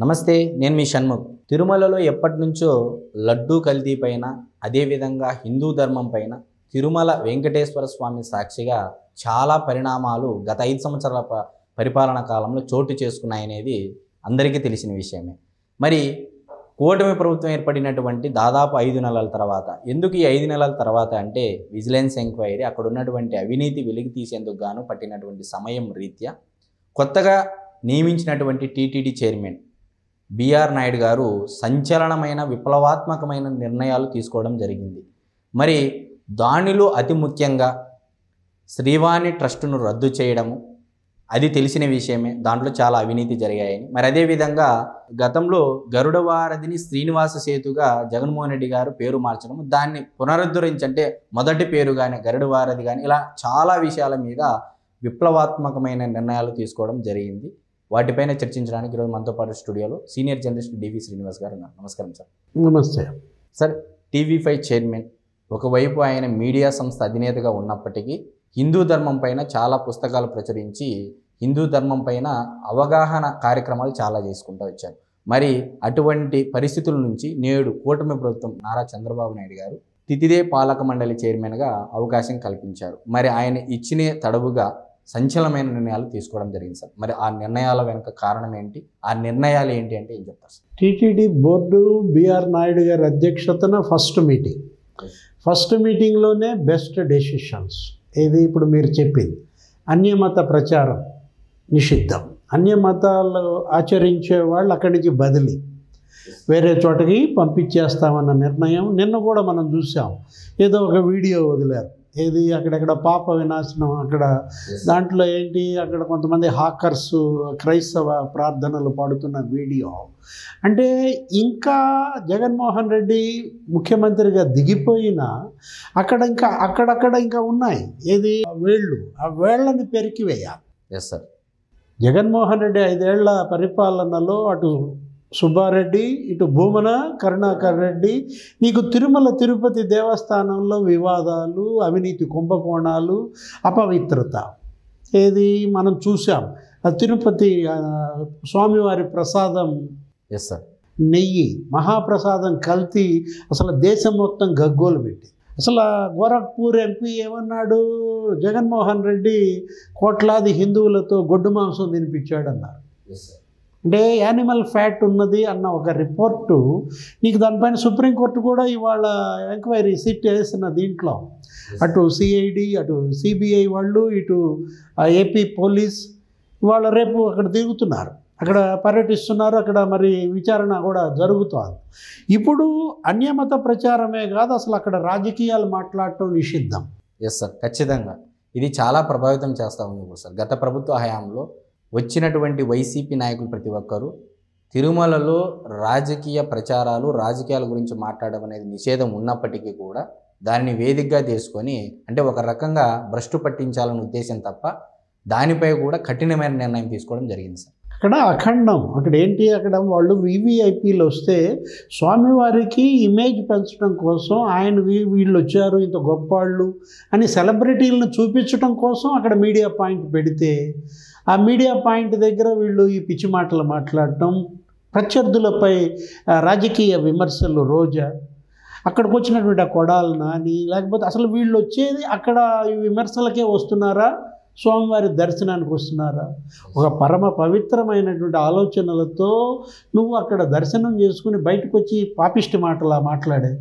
నమస్తే, నేను మీ షణ్ముఖ్. తిరుమలలో ఎప్పటి నుంచో లడ్డూ కల్తీ పైన, అదేవిధంగా హిందూ ధర్మం పైన తిరుమల వెంకటేశ్వర స్వామి సాక్షిగా చాలా పరిణామాలు గత 5 సంవత్సరాల పరిపాలన కాలంలో చోటు చేసుకున్నాయనేది అందరికీ తెలిసిన విషయమే. మరి కూటమి ప్రభుత్వం ఏర్పడినటువంటి దాదాపు 5 నెలల తర్వాత, ఎందుకు ఈ 5 నెలల తర్వాత అంటే విజిలెన్స్ ఎంక్వైరీ అక్కడ ఉన్నటువంటి అవినీతి వెలికి తీసేందుకు గాను పట్టినటువంటి సమయం రీత్యా కొత్తగా నియమించినటువంటి టీటీడీ చైర్మన్ బిఆర్ నాయుడు గారు సంచలనమైన విప్లవాత్మకమైన నిర్ణయాలు తీసుకోవడం జరిగింది. మరి దానిలో అతి ముఖ్యంగా శ్రీవాణి ట్రస్టును రద్దు చేయడము అది తెలిసిన విషయమే. దాంట్లో చాలా అవినీతి జరిగాయని, మరి అదేవిధంగా గతంలో గరుడవారధిని శ్రీనివాస సేతుగా జగన్మోహన్ రెడ్డి గారు పేరు మార్చడం, దాన్ని పునరుద్ధరించి అంటే మొదటి పేరు కానీ గరుడవారధి కానీ ఇలా చాలా విషయాల మీద విప్లవాత్మకమైన నిర్ణయాలు తీసుకోవడం జరిగింది. వాటిపైన చర్చించడానికి ఈరోజు మనతో పాటు స్టూడియోలో సీనియర్ జర్నలిస్ట్ డివి శ్రీనివాస్ గారు ఉన్నారు. నమస్కారం సార్. నమస్తే సార్. టీవీ5 చైర్మన్, ఒకవైపు ఆయన మీడియా సంస్థ అధినేతగా ఉన్నప్పటికీ హిందూ ధర్మం పైన చాలా పుస్తకాలు ప్రచురించి హిందూ ధర్మం పైన అవగాహన కార్యక్రమాలు చాలా చేసుకుంటూ వచ్చారు. మరి అటువంటి పరిస్థితుల నుంచి నేడు కూటమి ప్రభుత్వం నారా చంద్రబాబు నాయుడు గారు తితిదే పాలక మండలి చైర్మన్గా అవకాశం కల్పించారు. మరి ఆయన ఇచ్చిన తడవుగా సంచలనమైన నిర్ణయాలు తీసుకోవడం జరిగింది సార్. మరి ఆ నిర్ణయాల వెనుక కారణం ఏంటి, ఆ నిర్ణయాలు ఏంటి అంటే ఏం చెప్తారు sir? TTD board BR Naidu గారి అధ్యక్షతన ఫస్ట్ మీటింగ్లోనే బెస్ట్ డెసిషన్స్ ఏది ఇప్పుడు మీరు చెప్పింది, అన్యమత ప్రచారం నిషిద్ధం, అన్యమతాలు ఆచరించే వాళ్ళు అక్కడి నుంచి బదిలీ వేరే చోటకి పంపించేస్తామన్న నిర్ణయం. నిన్న కూడా మనం చూసాం, ఏదో ఒక వీడియో వదిలారు, ఏది అక్కడెక్కడ పాప వినాశనం, అక్కడ దాంట్లో ఏంటి, అక్కడ కొంతమంది హాకర్స్ క్రైస్తవ ప్రార్థనలు పాడుతున్న వీడియో. అంటే ఇంకా జగన్మోహన్ రెడ్డి ముఖ్యమంత్రిగా దిగిపోయినా అక్కడక్కడ ఇంకా ఉన్నాయి, ఏది వేళ్ళు, ఆ వేళ్ళని పెరికివేయాలి. Yes sir. జగన్మోహన్ రెడ్డి 5 ఏళ్ల పరిపాలనలో అటు సుబ్బారెడ్డి, ఇటు భూమన కరుణాకర్ రెడ్డి, నీకు తిరుమల తిరుపతి దేవస్థానంలో వివాదాలు, అవినీతి కుంభకోణాలు, అపవిత్రత ఏది మనం చూసాం. తిరుపతి స్వామివారి ప్రసాదం, ఎస్ సార్, నెయ్యి మహాప్రసాదం కల్తీ అసలు దేశం మొత్తం గగ్గోలు పెట్టి, అసలు గోరఖ్పూర్ ఎంపీ ఏమన్నాడు, జగన్మోహన్ రెడ్డి కోట్లాది హిందువులతో గొడ్డు మాంసం తినిపించాడన్నారు. అంటే యానిమల్ ఫ్యాట్ ఉన్నది అన్న ఒక రిపోర్టు నీకు, దానిపైన సుప్రీంకోర్టు కూడా ఇవాళ ఎంక్వైరీ సిట్ వేసిన దీంట్లో అటు సిఐడి, అటు సిబిఐ వాళ్ళు, ఇటు ఏపీ పోలీస్ ఇవాళ రేపు అక్కడ తిరుగుతున్నారు, అక్కడ పర్యటిస్తున్నారు, అక్కడ మరి విచారణ కూడా జరుగుతోంది. ఇప్పుడు అన్యమత ప్రచారమే కాదు, అసలు అక్కడ రాజకీయాలు మాట్లాడటం నిషిద్ధం. ఎస్ సార్, ఖచ్చితంగా ఇది చాలా ప్రభావితం చేస్తూ ఉంది సార్. గత ప్రభుత్వ హయాంలో వచ్చినటువంటి వైసీపీ నాయకులు ప్రతి ఒక్కరూ తిరుమలలో రాజకీయ ప్రచారాలు, రాజకీయాల గురించి మాట్లాడడం అనేది నిషేధం ఉన్నప్పటికీ కూడా దాన్ని వేదికగా తీసుకొని అంటే ఒక రకంగా భ్రష్టు పట్టించాలనే ఉద్దేశం తప్ప దానిపై కూడా కఠినమైన నిర్ణయం తీసుకోవడం జరిగింది సార్. అక్కడ అఖండం, అక్కడ ఏంటి, అక్కడ వాళ్ళు వివిఐపీలు వస్తే స్వామివారికి ఇమేజ్ పెంచడం కోసం ఆయన వీళ్ళు వచ్చారు ఇంత గొప్పవాళ్ళు అని సెలబ్రిటీలను చూపించడం కోసం అక్కడ మీడియా పాయింట్ పెడితే, ఆ మీడియా పాయింట్ దగ్గర వీళ్ళు ఈ పిచ్చి మాటలు మాట్లాడటం, ప్రత్యర్థులపై రాజకీయ విమర్శలు, రోజా అక్కడికి వచ్చినటువంటి ఆ కొడాలు నాని, లేకపోతే అసలు వీళ్ళు వచ్చేది అక్కడ ఈ విమర్శలకే వస్తున్నారా, స్వామివారి దర్శనానికి వస్తున్నారా? ఒక పరమ పవిత్రమైనటువంటి ఆలోచనలతో నువ్వు అక్కడ దర్శనం చేసుకుని బయటకు వచ్చి పాపిష్టి మాటలా మాట్లాడే,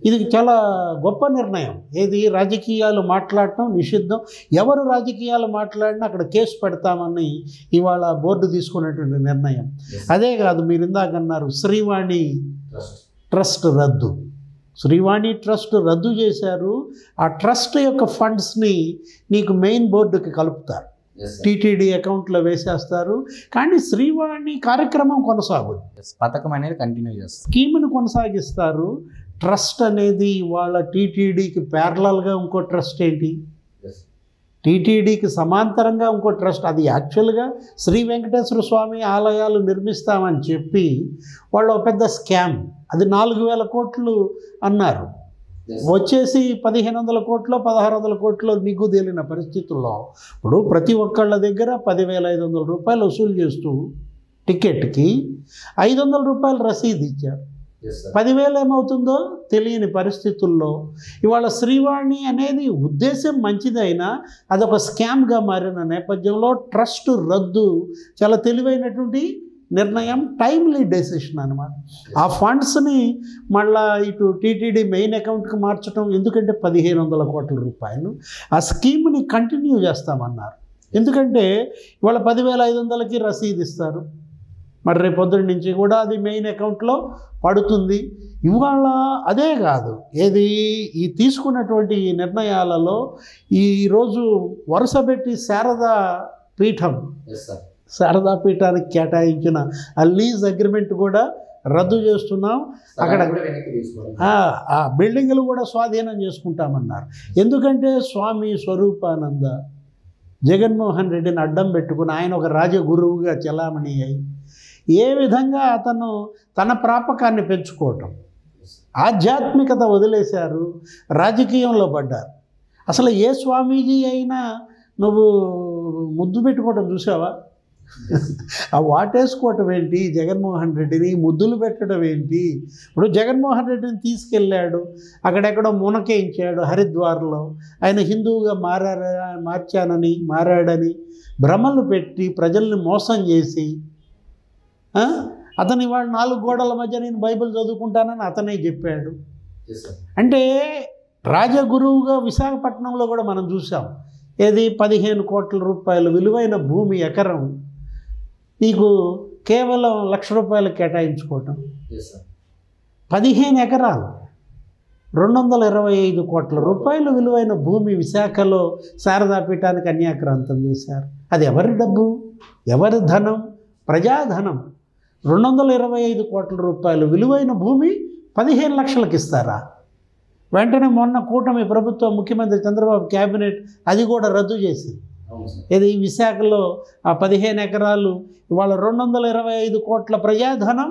ఇది చాలా గొప్ప నిర్ణయం. ఏది రాజకీయాలు మాట్లాడటం నిషిద్ధం, ఎవరు రాజకీయాలు మాట్లాడినా అక్కడ కేసు పెడతామని ఇవాళ బోర్డు తీసుకున్నటువంటి నిర్ణయం. అదే కాదు, మీరు ఇందాక అన్నారు శ్రీవాణి ట్రస్ట్ రద్దు, శ్రీవాణి ట్రస్ట్ రద్దు చేశారు. ఆ ట్రస్ట్ యొక్క ఫండ్స్ని నీకు మెయిన్ బోర్డుకి కలుపుతారు, టీటీడీ అకౌంట్లో వేసేస్తారు, కానీ శ్రీవాణి కార్యక్రమం కొనసాగుతుంది, పథకం అనేది కంటిన్యూ చేస్తారు, స్కీమ్ను కొనసాగిస్తారు. ట్రస్ట్ అనేది వాళ్ళ టీటీడీకి ప్యారలల్గా ఇంకో ట్రస్ట్ ఏంటి, టీటీడీకి సమాంతరంగా ఇంకో ట్రస్ట్, అది యాక్చువల్గా శ్రీ వెంకటేశ్వర స్వామి ఆలయాలు నిర్మిస్తామని చెప్పి వాళ్ళు ఒక పెద్ద స్కామ్, అది 4,000 కోట్లు అన్నారు, వచ్చేసి 1,500 కోట్లు 1,600 కోట్లు నిగ్గు తేలిన పరిస్థితుల్లో ఇప్పుడు ప్రతి ఒక్కళ్ళ దగ్గర 10,500 రూపాయలు వసూలు చేస్తూ టికెట్కి 500 రూపాయలు రసీదు ఇచ్చారు. 10,000 ఏమవుతుందో తెలియని పరిస్థితుల్లో ఇవాళ శ్రీవాణి అనేది ఉద్దేశం మంచిదైనా అదొక స్కామ్గా మారిన నేపథ్యంలో ట్రస్ట్ రద్దు చాలా తెలివైనటువంటి నిర్ణయం, టైమ్లీ డెసిషన్ అనమాట. ఆ ఫండ్స్ని మళ్ళా ఇటు టీటీడీ మెయిన్ అకౌంట్కి మార్చడం, ఎందుకంటే 1,500 కోట్ల రూపాయలు ఆ స్కీమ్ని కంటిన్యూ చేస్తామన్నారు. ఎందుకంటే ఇవాళ 10,500కి రసీదు ఇస్తారు, మరి రేపు పొద్దున్న నుంచి కూడా అది మెయిన్ అకౌంట్లో పడుతుంది. ఇవాళ అదే కాదు, ఏది ఈ తీసుకున్నటువంటి నిర్ణయాలలో ఈరోజు వరుస పెట్టి శారదా పీఠానికి కేటాయించిన ఆ లీజ్ అగ్రిమెంట్ కూడా రద్దు చేస్తున్నాం. అక్కడ ఆ బిల్డింగ్లు కూడా స్వాధీనం చేసుకుంటామన్నారు. ఎందుకంటే స్వామి స్వరూపానంద జగన్మోహన్ రెడ్డిని అడ్డం పెట్టుకుని ఆయన ఒక రాజగురువుగా చలామణి అయి ఏ విధంగా అతను తన ప్రాపకాన్ని పెంచుకోవటం, ఆధ్యాత్మికత వదిలేశారు, రాజకీయంలో పడ్డారు. అసలు ఏ స్వామీజీ అయినా నువ్వు ముద్దు పెట్టుకోవటం చూసావా? ఆ వాటేసుకోవటం ఏంటి? జగన్మోహన్ రెడ్డిని ముద్దులు పెట్టడం ఏంటి? ఇప్పుడు జగన్మోహన్ రెడ్డిని తీసుకెళ్ళాడు, అక్కడెక్కడో మునకేయించాడు హరిద్వార్లో, ఆయన హిందువుగా మారాడని భ్రమలు పెట్టి ప్రజల్ని మోసం చేసి అతను ఇవాళ 4 గోడల మధ్య నేను బైబిల్ చదువుకుంటానని అతనే చెప్పాడు. అంటే రాజగురువుగా విశాఖపట్నంలో కూడా మనం చూసాం. ఏది 15 కోట్ల రూపాయలు విలువైన భూమి ఎకరం నీకు కేవలం 1,00,000 రూపాయలు కేటాయించుకోవటం. 15 ఎకరాలు 225 కోట్ల రూపాయలు విలువైన భూమి విశాఖలో శారదాపీఠానికి అన్యాక్రాంతం చేశారు. అది ఎవరి డబ్బు, ఎవరి ధనం? ప్రజాధనం. 225 కోట్ల రూపాయలు విలువైన భూమి 15 లక్షలకు ఇస్తారా? వెంటనే మొన్న కూటమి ప్రభుత్వం, ముఖ్యమంత్రి చంద్రబాబు క్యాబినెట్ అది కూడా రద్దు చేసింది. ఇది విశాఖలో ఆ 15 ఎకరాలు ఇవాళ 225 కోట్ల ప్రజాధనం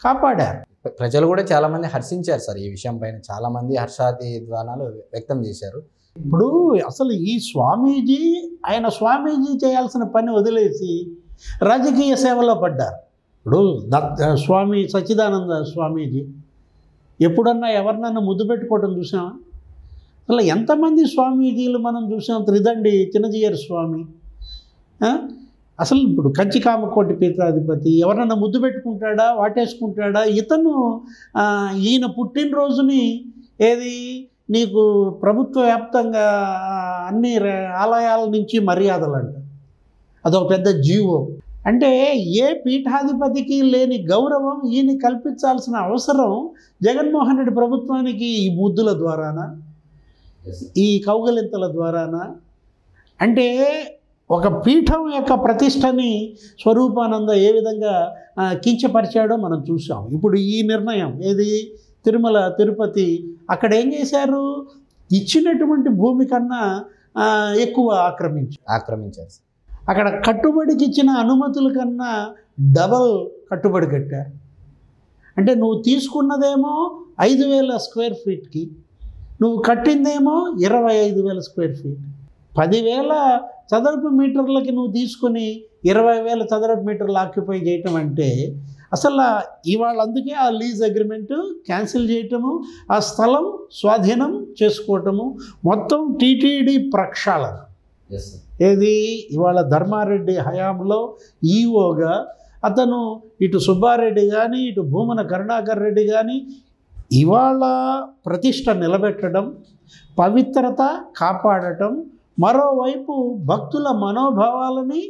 కాపాడారు. ప్రజలు కూడా చాలామంది హర్షించారు సార్. ఈ విషయం పైన చాలామంది హర్షాతిధ్వానాలు వ్యక్తం చేశారు. ఇప్పుడు అసలు ఈ స్వామీజీ ఆయన స్వామీజీ చేయాల్సిన పని వదిలేసి రాజకీయ సేవలో పడ్డారు. ఇప్పుడు స్వామి సచ్చిదానంద స్వామీజీ ఎప్పుడన్నా ఎవరినన్నా ముద్దు పెట్టుకోవటం చూసామా? అసలు ఎంతమంది స్వామీజీలు మనం చూసాం. త్రిదండి చిన్నజీయర్ స్వామి, అసలు ఇప్పుడు కంచి కామకోటి పీఠాధిపతి ఎవరన్నా ముద్దు పెట్టుకుంటాడా, వాటేసుకుంటాడా? ఇతను ఈయన పుట్టినరోజుని ఏది నీకు ప్రభుత్వ వ్యాప్తంగా అన్ని ఆలయాల నుంచి మర్యాదలు అంట, అదొక పెద్ద జీవో. అంటే ఏ పీఠాధిపతికి లేని గౌరవం ఈయన కల్పించాల్సిన అవసరం జగన్మోహన్ రెడ్డి ప్రభుత్వానికి ఈ ముద్దుల ద్వారానా, ఈ కౌగలింతల ద్వారానా? అంటే ఒక పీఠం యొక్క ప్రతిష్టని స్వరూపానంద ఏ విధంగా కించపరిచాడో మనం చూసాం. ఇప్పుడు ఈ నిర్ణయం ఏది తిరుమల తిరుపతి అక్కడ ఏం చేశారు? ఇచ్చినటువంటి భూమి కన్నా ఎక్కువ ఆక్రమించారు. అక్కడ కట్టుబడికి ఇచ్చిన అనుమతుల కన్నా డబల్ కట్టుబడి కట్టారు. అంటే నువ్వు తీసుకున్నదేమో 5,000 స్క్వేర్ ఫీట్కి, నువ్వు కట్టిందేమో 25,000 స్క్వేర్ ఫీట్. 10,000 చదరపు మీటర్లకి నువ్వు తీసుకుని 20,000 చదరపు మీటర్లు ఆక్యుపై చేయటం అంటే అసలు ఇవాళ అందుకే ఆ లీజ్ అగ్రిమెంట్ క్యాన్సిల్ చేయటము, ఆ స్థలం స్వాధీనం చేసుకోవటము, మొత్తం టీటీడీ ప్రక్షాళన. ఏది ఇవాళ ధర్మారెడ్డి హయాంలో ఈఓగా అతను ఇటు సుబ్బారెడ్డి కానీ ఇటు భూమన కరుణాకర్ రెడ్డి కానీ ఇవాళ ప్రతిష్ట నిలబెట్టడం, పవిత్రత కాపాడటం, మరోవైపు భక్తుల మనోభావాలని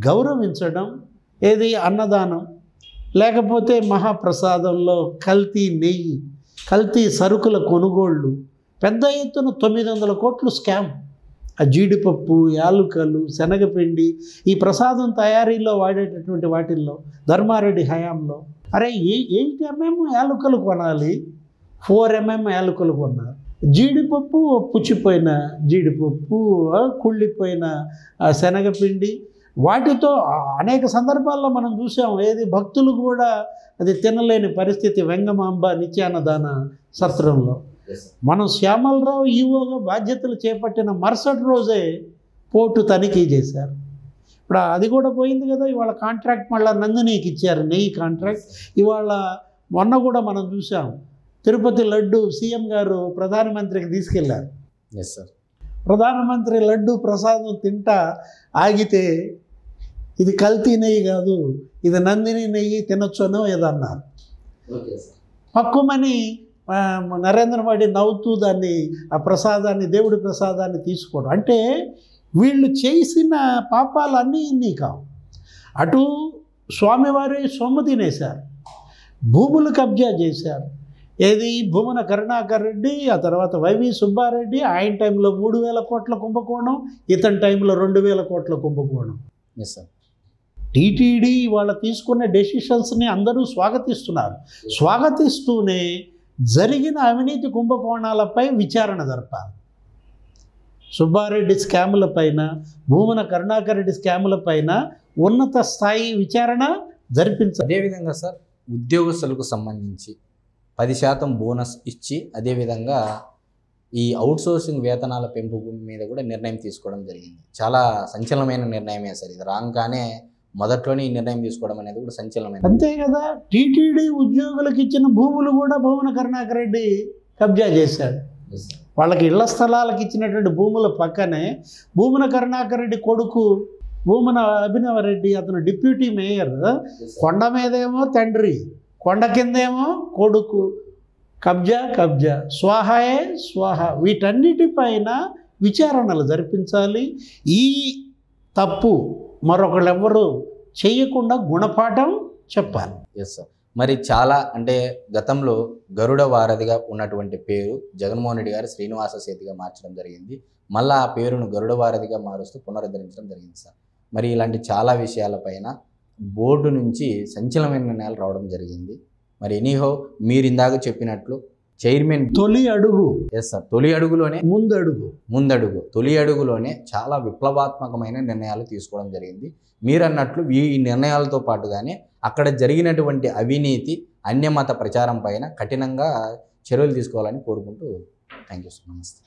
గౌరవించడం, ఏది అన్నదానం, లేకపోతే మహాప్రసాదంలో కల్తీ నెయ్యి, కల్తీ సరుకుల కొనుగోళ్ళు, పెద్ద ఎత్తున 900 కోట్లు స్కామ్. ఆ జీడిపప్పు, యాలుకలు, శనగపిండి ఈ ప్రసాదం తయారీలో వాడేటటువంటి వాటిల్లో ధర్మారెడ్డి హయాంలో అరే 8 mm యాలుకలు కొనాలి, 4 mm యాలుకలు కొన్నారు. జీడిపప్పు పుచ్చిపోయిన జీడిపప్పు, కుళ్ళిపోయిన శనగపిండి, వాటితో అనేక సందర్భాల్లో మనం చూసాం. ఏది భక్తులు కూడా అది తినలేని పరిస్థితి. వెంగమాంబ నిత్యాన్నదాన సత్రంలో మనం శ్యామలరావు ఈవోగా బాధ్యతలు చేపట్టిన మరుసటి రోజే పోర్టు తనిఖీ చేశారు. ఇప్పుడు అది కూడా పోయింది కదా. ఇవాళ కాంట్రాక్ట్ మళ్ళీ నందినికి ఇచ్చారు, నెయ్యి కాంట్రాక్ట్. ఇవాళ మొన్న కూడా మనం చూసాం, తిరుపతి లడ్డు సీఎం గారు ప్రధానమంత్రికి తీసుకెళ్లారు. Yes sir. ప్రధానమంత్రి లడ్డు ప్రసాదం తింటా ఆగితే ఇది కల్తీ నెయ్యి కాదు, ఇది నందిని నెయ్యి తినొచ్చు అనో ఏదో అన్నారు. పక్కుమని నరేంద్ర మోడీ నవ్వుతూ దాన్ని, ఆ ప్రసాదాన్ని, దేవుడి ప్రసాదాన్ని తీసుకోవడం. అంటే వీళ్ళు చేసిన పాపాలు అన్నీ ఇన్ని కావు. అటు స్వామివారి సొమ్ము తినేశారు, భూములు కబ్జా చేశారు. ఏది భూమన కరుణాకర్ రెడ్డి, ఆ తర్వాత వైవి సుబ్బారెడ్డి, ఆయన టైంలో 3,000 కోట్ల కుంభకోణం, ఇతని టైంలో 2,000 కోట్ల కుంభకోణం. Yes sir. టీటీడీ వాళ్ళ తీసుకున్న డెసిషన్స్ని అందరూ స్వాగతిస్తున్నారు. స్వాగతిస్తూనే జరిగిన అవినీతి కుంభకోణాలపై విచారణ జరపాలి. సుబ్బారెడ్డి స్కాముల పైన, భూమన కరుణాకర్ రెడ్డి స్కాముల పైన ఉన్నత స్థాయి విచారణ జరిపించాలి. అదేవిధంగా సార్, ఉద్యోగస్తులకు సంబంధించి 10% బోనస్ ఇచ్చి, అదేవిధంగా ఈ అవుట్సోర్సింగ్ వేతనాల పెంపు మీద కూడా నిర్ణయం తీసుకోవడం జరిగింది. చాలా సంచలనమైన నిర్ణయమే సార్ ఇది. రాగానే మొదట్లోనే ఈ నిర్ణయం తీసుకోవడం అనేది కూడా సంచలనమైన. అంతే కదా, టీటీడీ ఉద్యోగులకు ఇచ్చిన భూములు కూడా భూమన కరుణాకర్ రెడ్డి కబ్జా చేశాడు. వాళ్ళకి ఇళ్ల స్థలాలకు ఇచ్చినటువంటి భూముల పక్కనే భూమన కరుణాకర్ రెడ్డి కొడుకు భూమన అభినవ రెడ్డి, అతను డిప్యూటీ మేయర్, కొండ మీదేమో తండ్రి, కొండ కిందేమో కొడుకు. కబ్జా, స్వాహాయే స్వాహ. వీటన్నిటిపైన విచారణలు జరిపించాలి. ఈ తప్పు మరొకళ్ళెవ్వరూ చేయకుండా గుణపాఠం చెప్పాలి. Yes sir. మరి చాలా అంటే గతంలో గరుడ వారధిగా ఉన్నటువంటి పేరు జగన్మోహన్ రెడ్డి గారు శ్రీనివాస సేతిగా మార్చడం జరిగింది. మళ్ళీ ఆ పేరును గరుడ వారధిగా మారుస్తూ పునరుద్ధరించడం జరిగింది సార్. మరి ఇలాంటి చాలా విషయాలపైన బోర్డు నుంచి సంచలనమైన నిర్ణయాలు రావడం జరిగింది. మరి ఎనీహో మీరు ఇందాక చెప్పినట్లు చైర్మన్ తొలి అడుగు. Yes sir. తొలి అడుగులోనే ముందడుగు తొలి అడుగులోనే చాలా విప్లవాత్మకమైన నిర్ణయాలు తీసుకోవడం జరిగింది. మీరు అన్నట్లు ఈ నిర్ణయాలతో పాటుగానే అక్కడ జరిగినటువంటి అవినీతి, అన్యమత ప్రచారం పైన కఠినంగా చర్యలు తీసుకోవాలని కోరుకుంటూ థ్యాంక్ యూ సార్. నమస్తే.